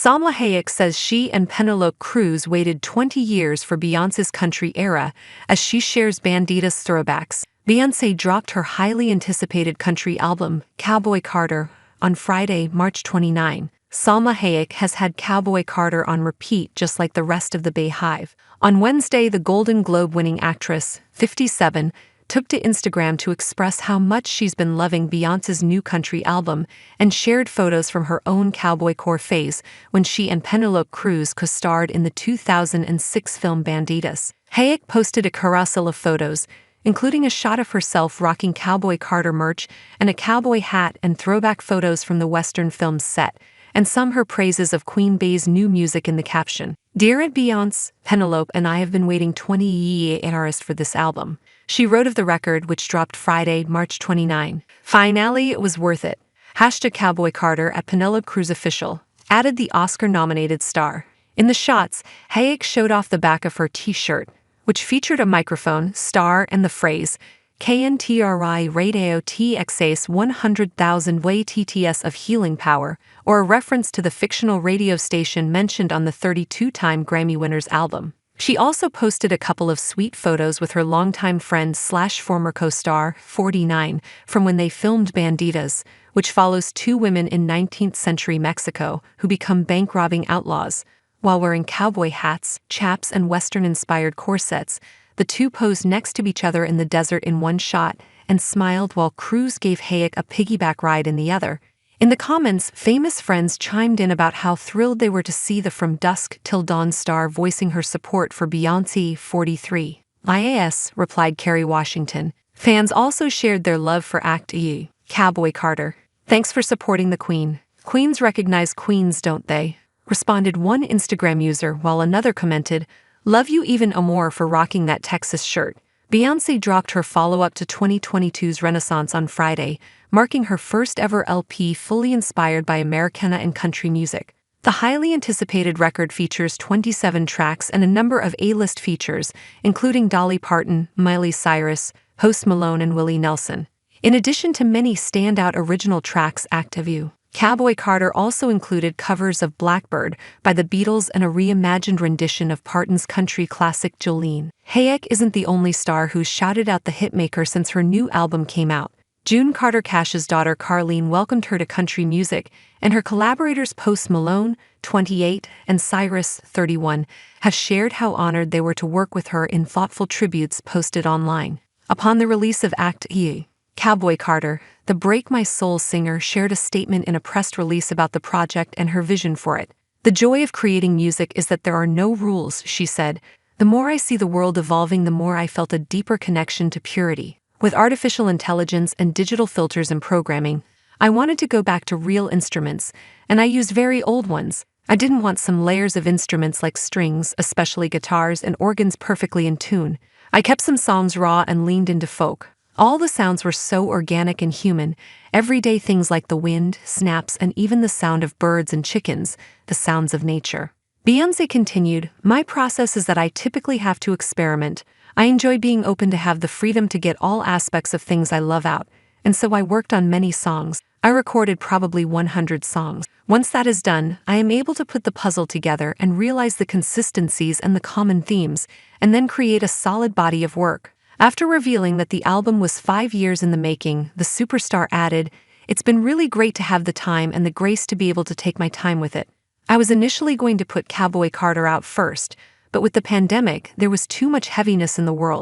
Salma Hayek says she and Penelope Cruz waited 20 years for Beyoncé's country era as she shares Banditas throwbacks. Beyoncé dropped her highly anticipated country album, Cowboy Carter, on Friday, March 29. Salma Hayek has had Cowboy Carter on repeat just like the rest of the Bey Hive. On Wednesday, the Golden Globe-winning actress, 57, took to Instagram to express how much she's been loving Beyoncé's new country album and shared photos from her own cowboy core phase when she and Penelope Cruz co-starred in the 2006 film Banditas. Hayek posted a carousel of photos, including a shot of herself rocking Cowboy Carter merch and a cowboy hat and throwback photos from the Western film's set, and sung her praises of Queen Bey's new music in the caption. "Dear Aunt Beyoncé, Penelope and I have been waiting 20 years for this album," she wrote of the record, which dropped Friday, March 29. "Finally, it was worth it." #Cowboy Carter at Penelope Cruz Official added the Oscar-nominated star. In the shots, Hayek showed off the back of her t-shirt, which featured a microphone, star, and the phrase, "KNTRI Radio TXAS 100,000 WTTS of healing power," or a reference to the fictional radio station mentioned on the 32-time Grammy winner's album. She also posted a couple of sweet photos with her longtime friend / former co-star, 49, from when they filmed Banditas, which follows two women in 19th-century Mexico who become bank-robbing outlaws. While wearing cowboy hats, chaps, and Western-inspired corsets, the two posed next to each other in the desert in one shot and smiled while Cruz gave Hayek a piggyback ride in the other. In the comments, famous friends chimed in about how thrilled they were to see the From Dusk Till Dawn star voicing her support for Beyoncé, 43. "IAS," replied Kerry Washington. Fans also shared their love for Act E, Cowboy Carter. "Thanks for supporting the Queen. Queens recognize queens, don't they?" responded one Instagram user, while another commented, "Love you even more for rocking that Texas shirt." Beyoncé dropped her follow-up to 2022's Renaissance on Friday, marking her first-ever LP fully inspired by Americana and country music. The highly anticipated record features 27 tracks and a number of A-list features, including Dolly Parton, Miley Cyrus, Post Malone, and Willie Nelson. In addition to many standout original tracks, Active You, Cowboy Carter also included covers of Blackbird by the Beatles and a reimagined rendition of Parton's country classic Jolene. Hayek isn't the only star who's shouted out the hitmaker since her new album came out. June Carter Cash's daughter Carlene welcomed her to country music, and her collaborators Post Malone, 28, and Cyrus, 31, have shared how honored they were to work with her in thoughtful tributes posted online. Upon the release of Act E, Cowboy Carter, the Break My Soul singer shared a statement in a press release about the project and her vision for it. "The joy of creating music is that there are no rules," she said. "The more I see the world evolving, the more I felt a deeper connection to purity. With artificial intelligence and digital filters and programming, I wanted to go back to real instruments, and I used very old ones. I didn't want some layers of instruments like strings, especially guitars and organs perfectly in tune. I kept some songs raw and leaned into folk. All the sounds were so organic and human, everyday things like the wind, snaps, and even the sound of birds and chickens, the sounds of nature." Beyoncé continued, "My process is that I typically have to experiment. I enjoy being open to have the freedom to get all aspects of things I love out, and so I worked on many songs. I recorded probably 100 songs. Once that is done, I am able to put the puzzle together and realize the consistencies and the common themes, and then create a solid body of work." After revealing that the album was 5 years in the making, the superstar added, "It's been really great to have the time and the grace to be able to take my time with it. I was initially going to put Cowboy Carter out first, but with the pandemic, there was too much heaviness in the world.